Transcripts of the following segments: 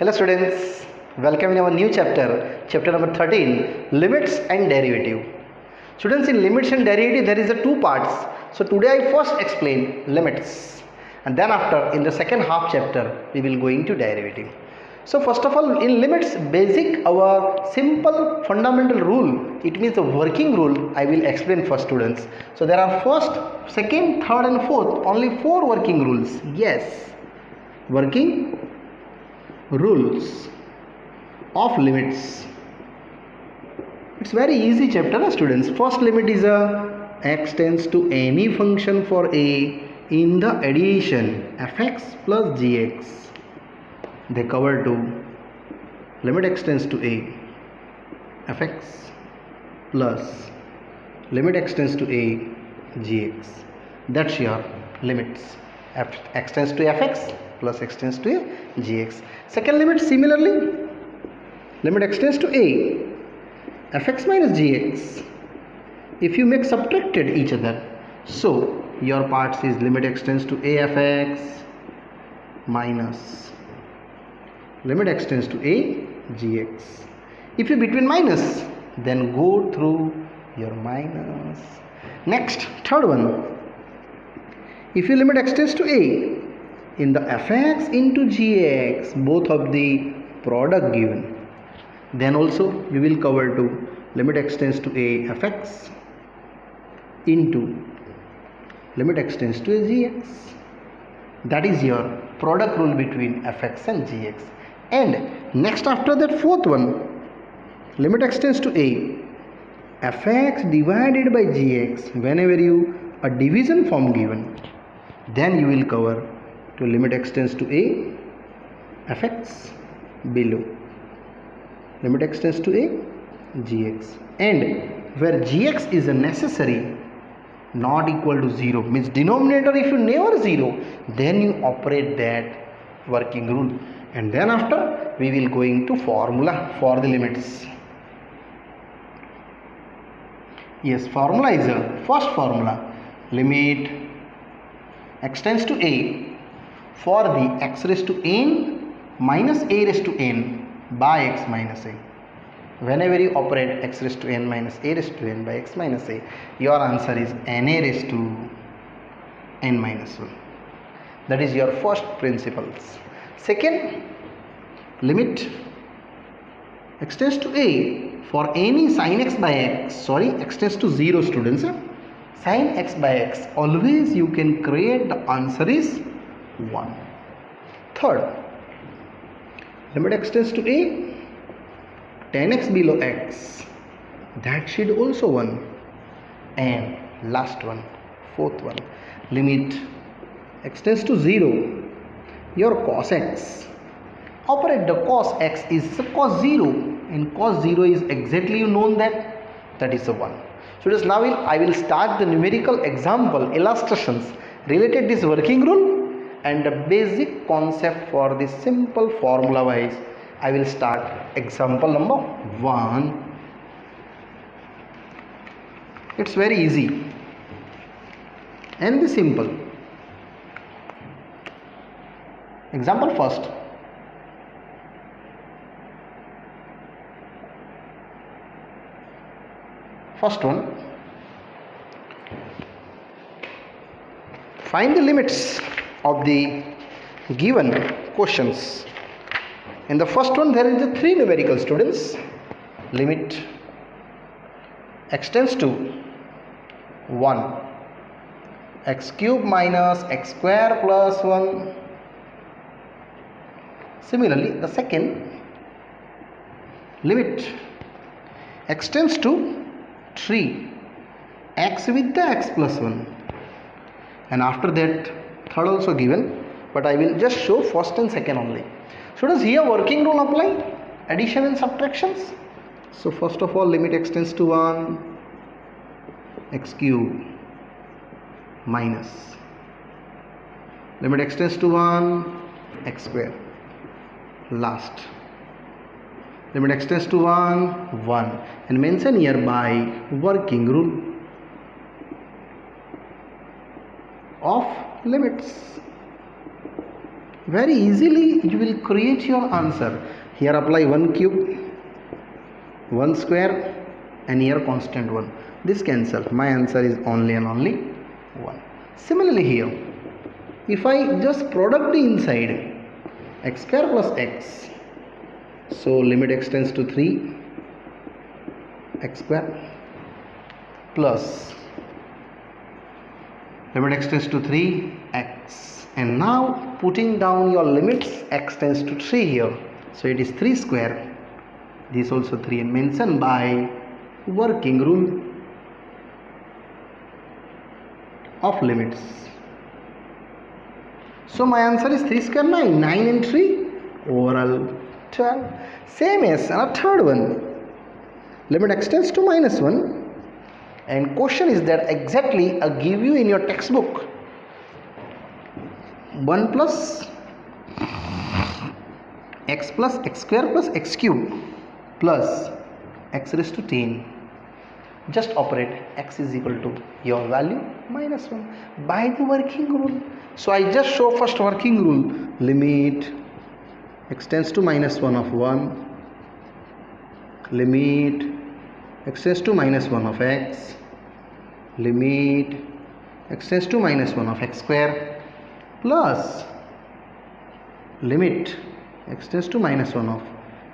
Hello students, welcome in our new chapter number 13, limits and derivative. Students, in limits and derivative there is a two parts. So today I first explain limits and then after in the second half chapter we will go into derivative. So first of all, in limits basic our simple fundamental rule, it means the working rule I will explain for students. So there are first, second, third and fourth, only four working rules. Yes, working rules of limits. It's very easy chapter, students. First limit is a x tends to any function for a in the addition fx plus gx. They cover to limit x tends to a fx plus limit x tends to a gx. That's your limits. X tends to fx plus x tends to a gx. Second limit, similarly, limit x tends to a fx minus gx. If you make subtracted each other, so your parts is limit x tends to a fx minus limit x tends to a gx. If you between minus, then go through your minus. Next, third one, if you limit x tends to a in the fx into gx, both of the product given, then also we will cover to limit x tends to a fx into limit x tends to a gx. That is your product rule between fx and gx. And next, after that, fourth one, limit x tends to a fx divided by gx. Whenever you a division form given, then you will cover to limit x tends to a fx below limit x tends to a gx. And where gx is a necessary not equal to 0, means denominator if you never 0, then you operate that working rule. And then after we will going to formula for the limits. Yes, formula is a first formula, limit x tends to a for the x raised to n minus a raised to n by x minus a. Whenever you operate x raised to n minus a raised to n by x minus a, your answer is na raised to n minus 1. That is your first principles. Second, limit x tends to a for any sin x by x, x tends to 0, students. Sin x by x, always you can create the answer is 1. Third, limit x tends to a 10x below x, that should also 1. And last one, fourth one, limit x tends to 0, your cos x, operate the cos x is cos 0, and cos 0 is exactly known that is a 1. So just now I will start the numerical example illustrations related this working rule and the basic concept for this simple formula wise. I will start example number 1. It's very easy and simple. Example first. First one, find the limits of the given questions. In the first one there is a 3 numerical, students. Limit x tends to 1, x cube minus x square plus 1. Similarly, the second, limit x tends to 3, x with the x plus 1. And after that, third also given, but I will just show first and second only. So does here working rule apply? Addition and subtractions. So first of all, limit x tends to 1, x cube minus limit x tends to 1, x square. Last, limit x tends to 1, 1. And mention here by working rule of limits. Very easily you will create your answer. Here apply 1 cube, 1 square, and here constant 1. This cancel. My answer is only and only 1. Similarly here, if I just product the inside, x square plus x, so limit x tends to 3, x square plus limit x tends to 3, x, and now putting down your limits, x tends to 3 here, so it is 3 square, this also 3, and mentioned by working rule of limits. So my answer is 3 square 9, 9 and 3 overall 12. Same as a third one, limit x tends to minus 1, and question is that exactly I give you in your textbook 1 plus x square plus x cube plus x raised to 10. Just operate x is equal to your value minus 1 by the working rule. So I just show first working rule, limit x tends to minus 1 of 1, limit x tends to minus 1 of x, limit x tends to minus 1 of x square plus limit x tends to minus 1 of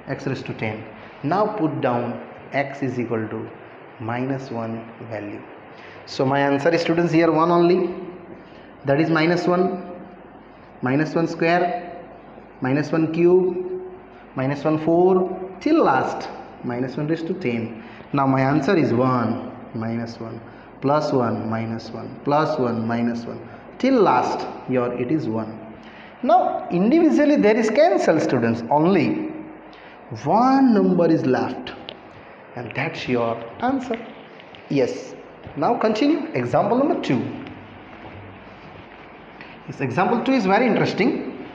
x raised to 10. Now put down x is equal to minus 1 value. So my answer is, students, here 1 only, that is minus 1 square, minus 1 cube, minus 1 4 till last minus 1 raised to 10. Now my answer is 1 minus 1 plus 1 minus 1 plus 1 minus 1 till last your it is 1. Now individually there is cancel, students, only one number is left, and that's your answer. Yes. Now continue. Example number 2. This example 2 is very interesting,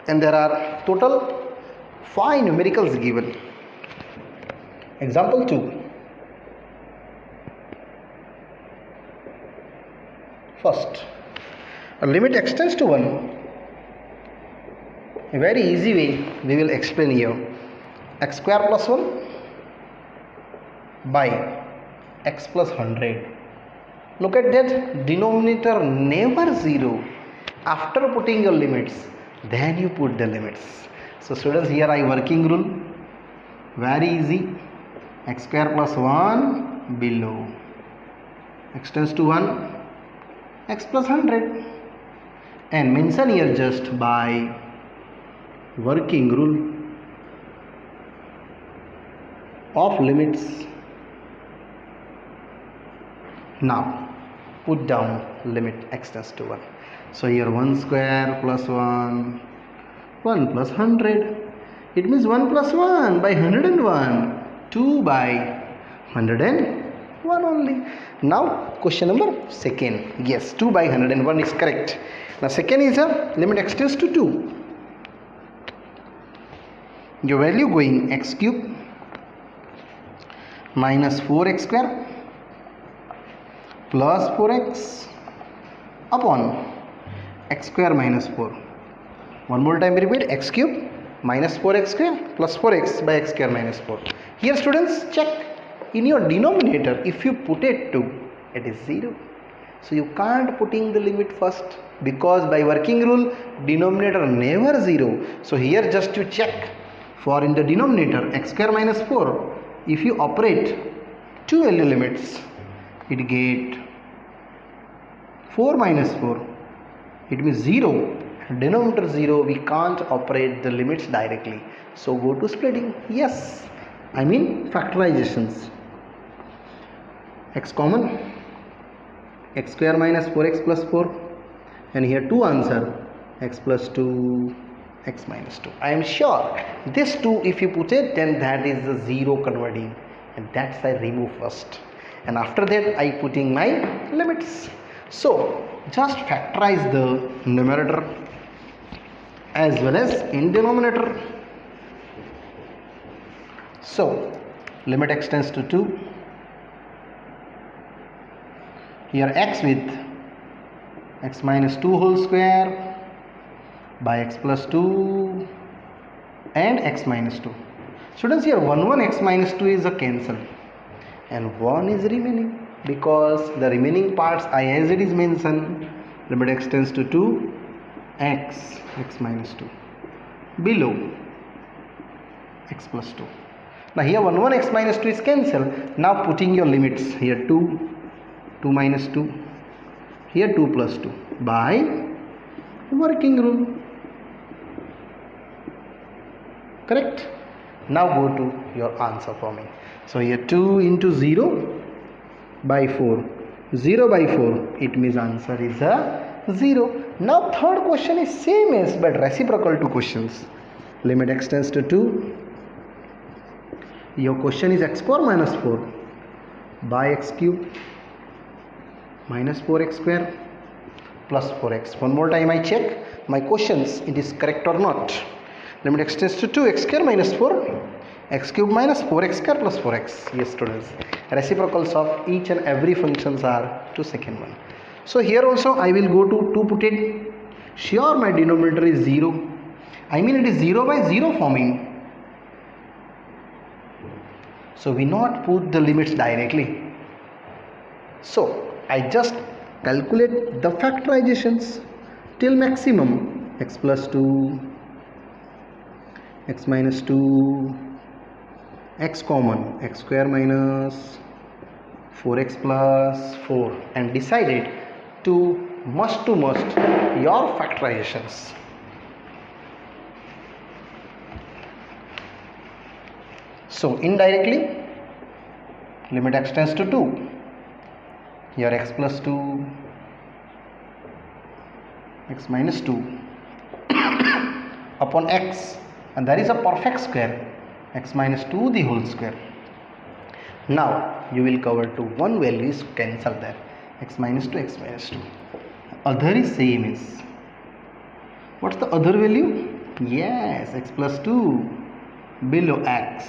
and there are total 5 numericals given. Example 2. First, a limit x tends to 1. A very easy way we will explain here. X square plus 1 by x plus 100. Look at that, denominator never 0. After putting your limits, then you put the limits. So students, here I working rule, very easy. X square plus 1 below, x tends to 1, x plus 100, and mention here just by working rule of limits. Now put down limit x tends to 1. So here 1 square plus 1, 1 plus 100. It means 1 plus 1 by 101, 2 by 101 only. Now question number second. Yes, 2 by 101 is correct. Now second is a limit x tends to 2. Your value going x cube minus 4x square plus 4x upon x square minus 4. One more time repeat, x cube minus 4x square plus 4x by x square minus 4. Here students, check in your denominator, if you put it 2, it is 0. So you can't putting the limit first, because by working rule denominator never 0. So here just you check for in the denominator x square minus 4, if you operate 2 value limits, it get 4 minus 4, it means 0. Denominator 0, we can't operate the limits directly. So go to splitting. Yes, I mean factorizations. X common, x square minus 4x plus 4, and here 2 answer, x plus 2, x minus 2. I am sure this 2 if you put it, then that is the 0 converting, and that's I remove first, and after that I putting my limits. So just factorize the numerator as well as in denominator. So limit x tends to 2. Here x with x minus 2 whole square by x plus 2 and x minus 2. Students, here 1 x minus 2 is a cancel and 1 is remaining because the remaining parts I as it is mentioned. Limit x tends to 2 x minus 2 below x plus 2. Now here 1 x minus 2 is cancelled. Now putting your limits here 2 minus 2, here 2 plus 2 by working rule. Correct? Now go to your answer for me. So here 2 into 0 by 4. 0 by 4, it means answer is a 0. Now third question is same as but reciprocal to questions. Limit x tends to 2. Your question is x square minus 4 by x cube minus 4x square plus 4x. One more time I check my questions, it is correct or not. Limit x tends to 2 x square minus 4 x cube minus 4x square plus 4x. Yes students, reciprocals of each and every functions are to second one. So here also I will go to 2 put it. Sure, my denominator is 0. I mean it is 0 by 0 forming. So we not put the limits directly. So I just calculate the factorizations till maximum. X plus 2, x minus 2, x common, x square minus 4x plus 4, and decided to must your factorizations. So indirectly, limit x tends to 2. Here x plus 2, x minus 2 upon x, and that is a perfect square, x minus 2 the whole square. Now you will cover to one value is cancel there, x minus 2, x minus 2. Other is same is, what's the other value? Yes, x plus 2 below x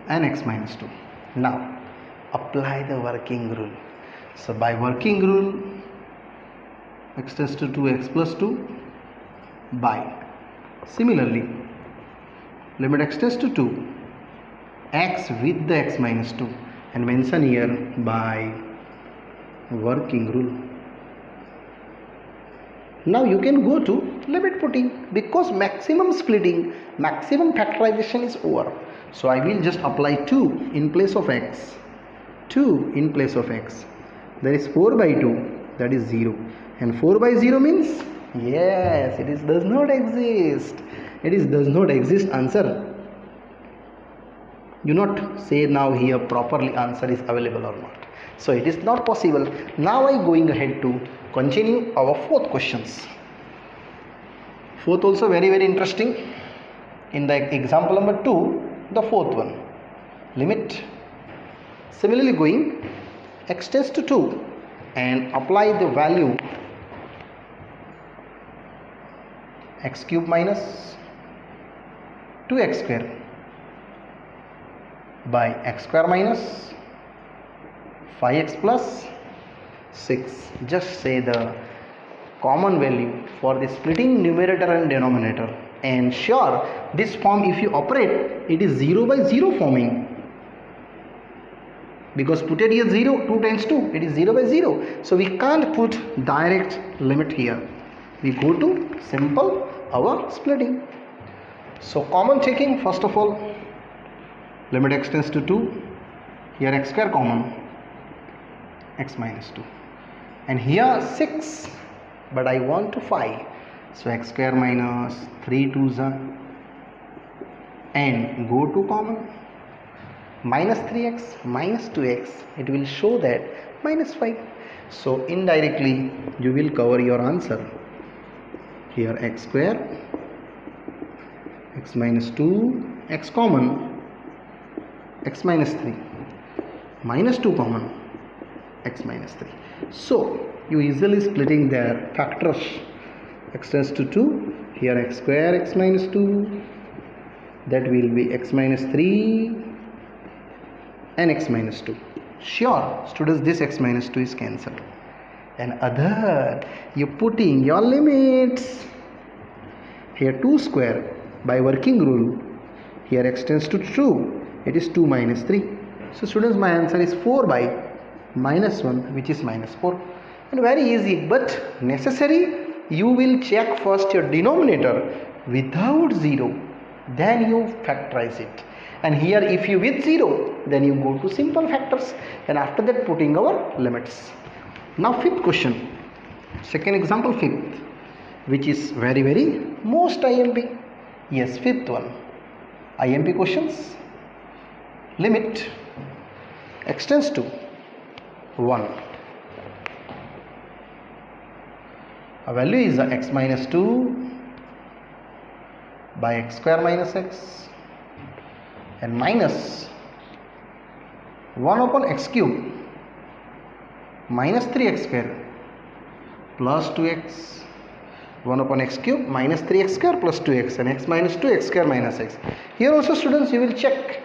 and x minus 2. Now apply the working rule. So by working rule, x tends to 2 x plus 2 by, similarly limit x tends to 2 x with the x minus 2, and mention here by working rule. Now you can go to limit putting because maximum splitting, maximum factorization is over. So I will just apply 2 in place of x, 2 in place of x. There is 4 by 2, that is 0, and 4 by 0 means yes, it is does not exist. It is does not exist answer. Do not say now here properly answer is available or not. So it is not possible. Now I going ahead to continue our fourth questions. Fourth also very interesting. In the example number 2, the fourth one, limit, similarly going x tends to 2 and apply the value x cube minus 2x square by x square minus 5x plus 6. Just say the common value for the splitting numerator and denominator, and sure this form if you operate it is 0 by 0 forming, because put it here 0, 2 times 2, it is 0 by 0. So we can't put direct limit here. We go to simple our splitting. So common taking, first of all, limit x tends to 2. Here x square common, x minus 2. And here 6, but I want to 5. So x square minus 3 2s are, and go to common. Minus 3x minus 2x, it will show that minus 5. So indirectly you will cover your answer. Here x square, x minus 2, x common, x minus 3, minus 2 common, x minus 3. So you easily splitting their factors. X tends to 2, here x square, x minus 2, that will be x minus 3 and x minus 2. Sure students, this x minus 2 is cancelled. And other, you putting your limits Here 2 square by working rule. Here x tends to 2. It is 2 minus 3. So students, my answer is 4 by minus 1, which is minus 4. And very easy, but necessary, you will check first your denominator without 0. Then you factorize it. And here if you with 0, then you go to simple factors. And after that putting our limits. Now fifth question. Second example, fifth. Which is very most IMP. Yes, fifth one. IMP questions. Limit x tends to 1. A value is x minus 2 by x square minus x and minus 1 upon x cube minus 3x square plus 2x. 1 upon x cube minus 3x square plus 2x and x minus 2 x square minus x. Here also students, you will check.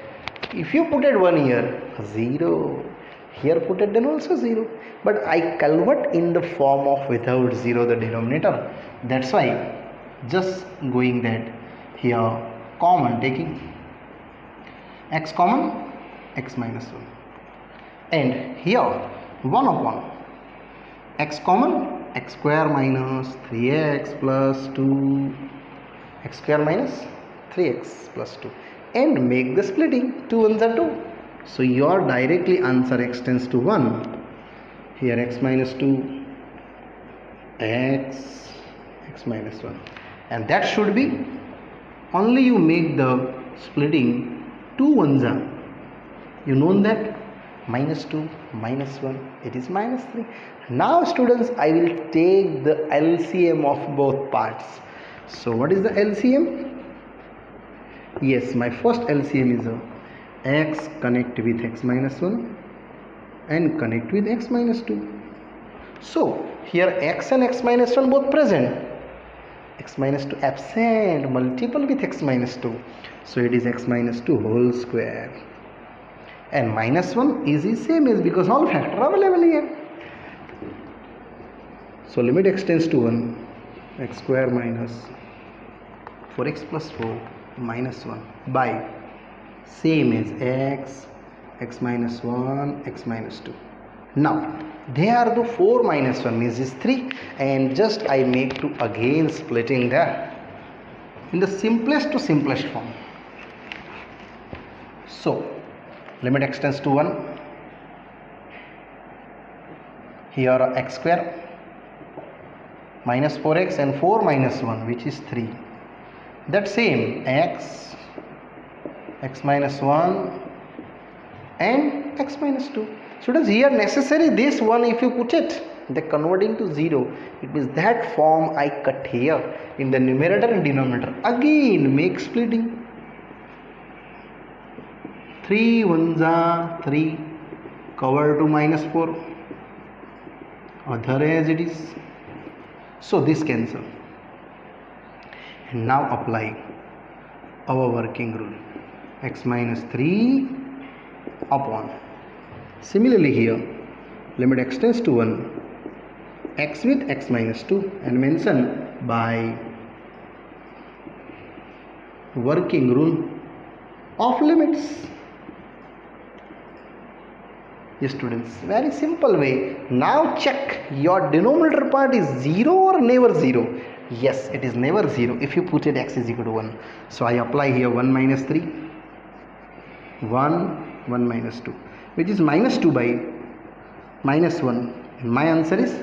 If you put it 1 here, 0. Here put it then also 0. But I convert in the form of without 0 the denominator. That's why just going that here common, taking x common, x minus 1. And here 1 upon x common, x square minus 3x plus 2, x square minus 3x plus 2, and make the splitting. 2 ones are 2. So your directly answer x tends to 1. Here x minus 2, x minus 1, and that should be only you make the splitting. 2 ones are, you know that, minus 2 minus 1, it is minus 3. Now students, I will take the LCM of both parts. So what is the LCM? Yes, my first LCM is x connect with x minus 1 and connect with x minus 2. So here x and x minus 1 both present, x minus 2 absent, multiple with x minus 2. So it is x minus 2 whole square. And minus 1 is the same as, because all factors are available here. So limit x tends to 1, x square minus 4x plus 4 minus 1 by same as x minus 1, x minus 2. Now they are the 4 minus 1 means is 3, and just I make to again splitting there in the simplest to simplest form. So limit x tends to 1. Here x square minus 4x and 4 minus 1, which is 3. That same x minus 1 and x minus 2. Students, here necessary this one, if you put it, the converting to 0, it means that form I cut here in the numerator and denominator. Again make splitting. 3 ones are 3, cover to minus 4, other as it is. So this cancel. And now apply our working rule. X minus 3 upon. Similarly here, limit x tends to 1, x with x minus 2, and mention by working rule of limits. Yes students, very simple way. Now check your denominator part is 0 or never 0. Yes, it is never 0 if you put it x is equal to 1. So I apply here 1 minus 3, 1 minus 2, which is minus 2 by minus 1, and my answer is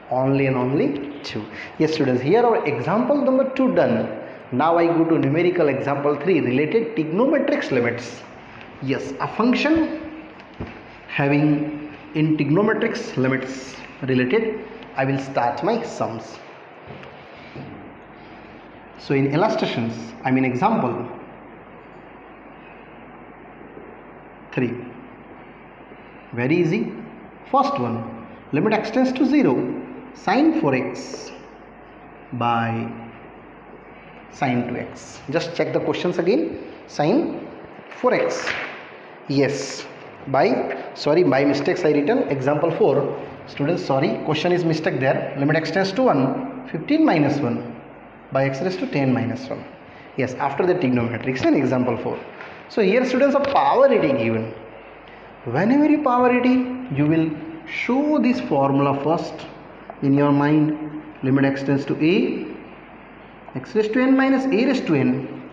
only and only 2. Yes students, here our example number 2 done. Now I go to numerical example 3, related trigonometric limits. Yes, a function having in trigonometric limits related, I will start my sums. So in illustrations, I mean example 3, very easy. First one, limit x tends to 0, sine 4x by sine 2x. Just check the questions again. Sine 4x, yes, by mistakes I written example 4. Students, sorry, question is mistake there. Limit x tends to 1, 15 minus 1 by x raised to 10 minus 1. Yes, after the trigonometry. It's an example 4. So here students, a power rating given. Whenever you power rating, you will show this formula first in your mind. Limit x tends to a, x raised to n minus a raised to n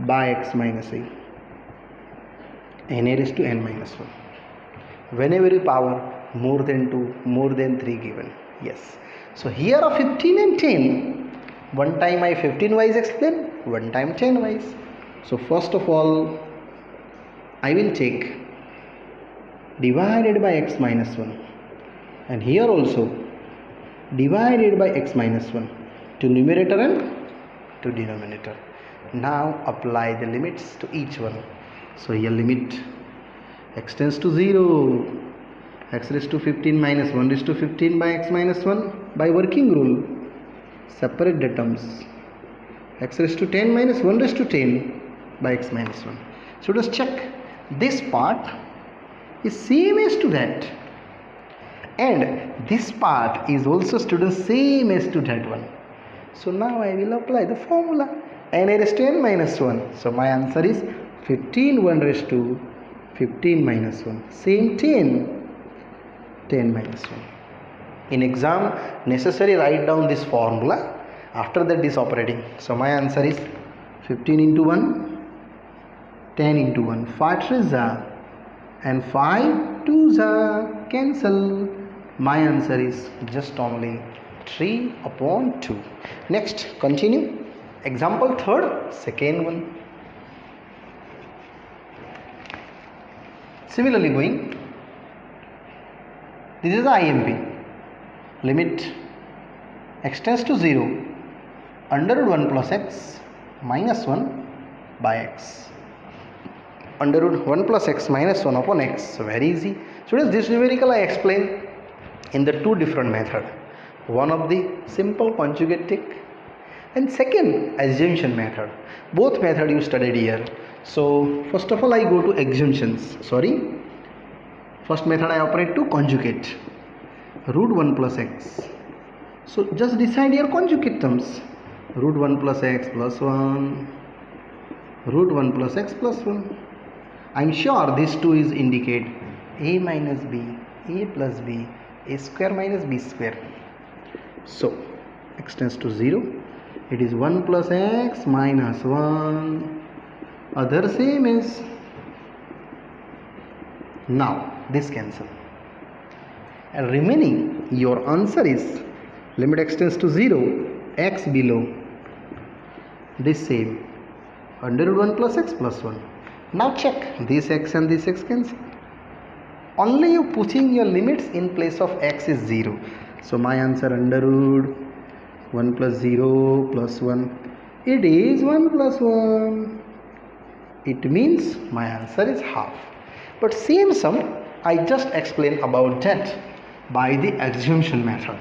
by x minus a, n a raised to n minus 1. Whenever you power more than 2, more than 3 given. Yes. So here are 15 and 10. One time I 15 wise explain, one time 10 wise. So first of all, I will take divided by x minus 1, and here also divided by x minus 1 to numerator and to denominator. Now apply the limits to each one. So here limit x tends to 0, x raised to 15 minus 1 raised to 15 by x minus 1 by working rule. Separate the terms. X raised to 10 minus 1 raised to 10 by x minus 1. So just check. This part is same as to that. And this part is also students same as to that one. So now I will apply the formula. N a raised to n minus 1. So my answer is 15 1 raised to 15 minus 1. Same 10 minus 1. In exam, necessary write down this formula. After that this operating. So my answer is 15 into 1, 10 into 1. 5 3s are, and 5 2s are cancel. My answer is just only 3 upon 2. Next, continue. Example third, second one. Similarly going, this is the IMP. Limit x tends to 0, under root 1 plus x minus 1 by x. Under root 1 plus x minus 1 upon x. So very easy. Students, this numerical I explained in the two different methods. One of the simple conjugate trick and second assumption method. Both method you studied here. So first of all I go to assumptions. First method I operate to conjugate. Root 1 plus x. So just decide your conjugate terms. Root 1 plus x plus 1. Root 1 plus x plus 1. I am sure these two is indicate a minus b, a plus b, a square minus b square. So x tends to 0. It is 1 plus x minus 1. Other same is. Now this cancel. And remaining your answer is limit x tends to 0, x below. This same. Under root 1 plus x plus 1. Now check this x and this x cancel. Only you putting your limits in place of x is 0. So my answer under root 1 plus 0 plus 1. It is 1 plus 1. It means my answer is half. But same sum I just explained about that by the assumption method.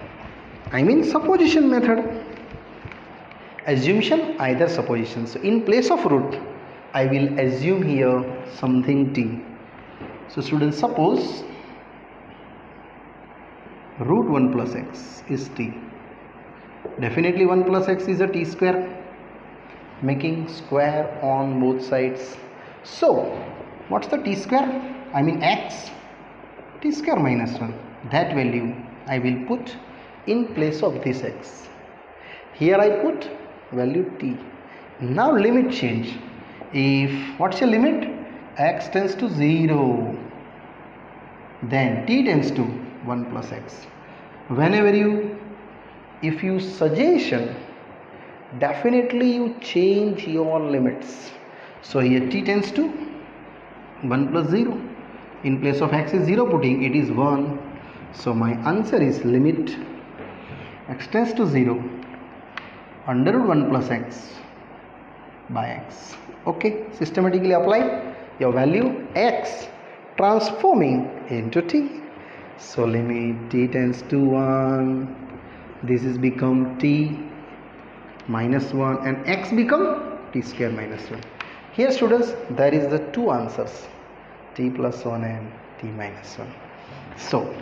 I mean supposition method. Assumption either supposition. So in place of root I will assume here something t. So students, suppose root 1 plus x is t. Definitely 1 plus x is a t square, making square on both sides. So what's the t square? I mean x, t square minus 1. That value I will put in place of this x. Here I put value t. Now limit change. If what's your limit? X tends to 0, then t tends to 1 plus x. Whenever you, if you suggestion, definitely you change your limits. So here t tends to 1 plus 0. In place of x is 0 putting, it is 1. So my answer is limit x tends to 0, under root 1 plus x by x. Okay, systematically apply your value x transforming into t. So limit t tends to 1. This is become t minus 1 and x become t square minus 1. Here students, there is the two answers, t plus 1 and t minus 1. So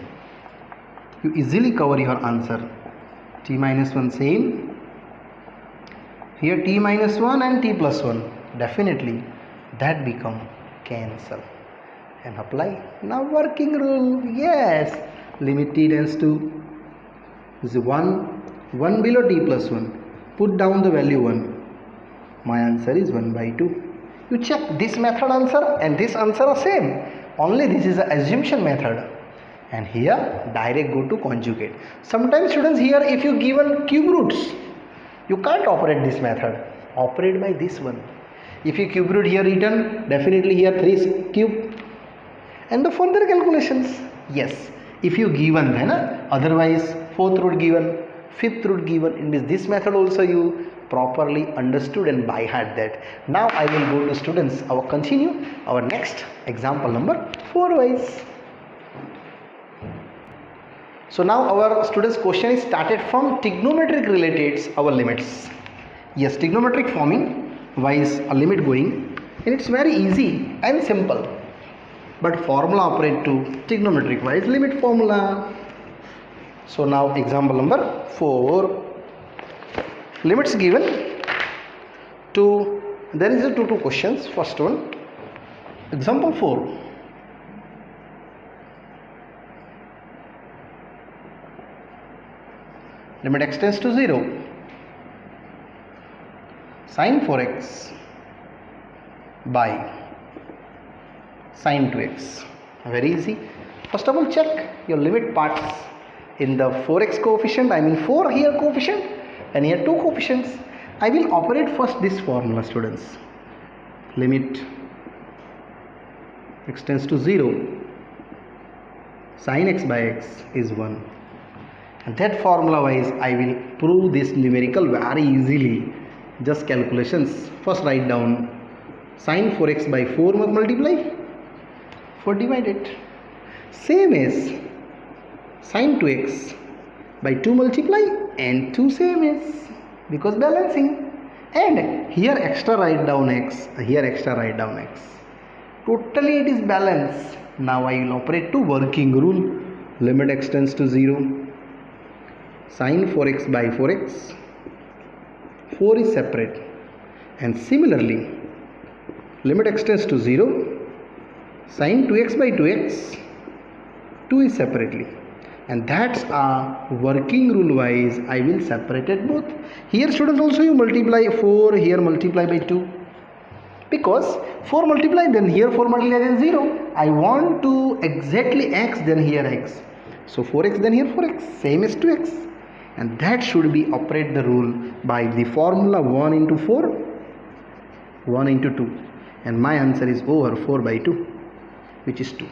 you easily cover your answer. T minus 1 same, Here t minus 1 and t plus 1. Definitely that become cancel. And apply. Now working rule. Yes. Limit t tends to 1 below t plus 1. Put down the value 1. My answer is 1 by 2. You check this method answer and this answer are same. Only this is the assumption method. And here direct go to conjugate. Sometimes students, here if you given cube roots, you can't operate this method. Operate by this one. If you cube root here written, definitely here 3 cube. And the further calculations. Yes. If you given then, otherwise 4th root given, 5th root given, in this method also you properly understood and by heart that. Now I will go to students, continue our next example number 4 wise. So now our students question is started from trigonometric related our limits. Yes, trigonometric forming wise a limit going, and it's very easy and simple. But formula operate to trigonometric wise limit formula. So now example number 4. Limits given to, there is a two questions. First one, example 4. Limit x tends to 0. Sin 4x by sin 2x. Very easy. First of all, check your limit parts in the 4x coefficient. I mean 4 here coefficient and here 2 coefficients. I will operate first this formula, students. Limit x tends to 0. Sin x by x is 1. And that formula wise I will prove this numerical very easily. Just calculations. First write down sin 4x by 4 multiply 4 divided. Same as sin 2x by 2 multiply and 2 same as, because balancing. And here extra write down x, here extra write down x. Totally it is balanced. Now I will operate to working rule. Limit x tends to 0. Sin 4x by 4x. 4 is separate. And similarly, limit x tends to 0. Sin 2x by 2x. 2 is separately. And that's a working rule wise I will separate it both. Here students also you multiply 4, here multiply by 2. Because 4 multiply, then here 4 multiply, then 0. I want to exactly x, then here x. So 4x, then here 4x, same as 2x. And that should be operate the rule by the formula 1 into 4, 1 into 2. And my answer is over 4 by 2, which is 2.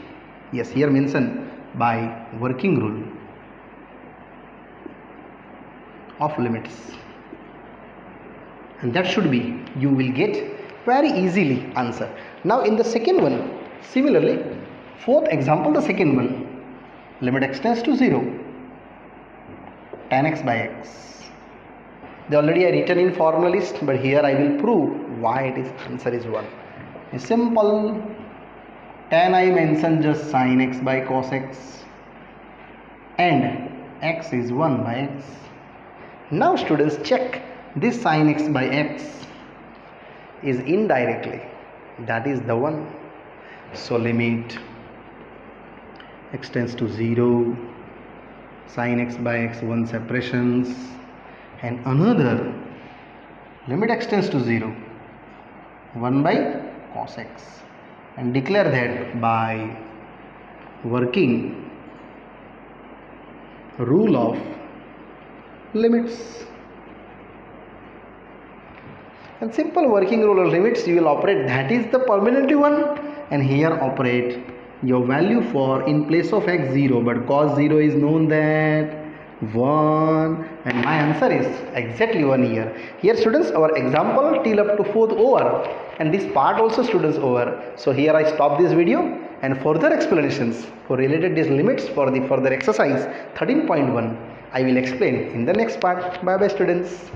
Yes, here mentioned by working rule of limits. And that should be, you will get very easily answer. Now in the second one, similarly, 4th example, the second one, limit x tends to 0, tan x by x. They already are written in formula list, but here I will prove why it is answer is 1. It's simple. Tan I mentioned just sin x by cos x, and x is 1 by x. Now students, check this sin x by x is indirectly, that is the 1. So limit x tends to 0, sin x by x 1 separations, and another limit x tends to 0, 1 by cos x, and declare that by working rule of limits. And simple working rule of limits you will operate, that is the permanent one, and here operate your value for in place of x 0, but cos 0 is known that 1, and my answer is exactly 1 here. Here students, our example till up to 4th over, and this part also students over. So here I stop this video, and further explanations for related these limits for the further exercise 13.1 I will explain in the next part. Bye bye students.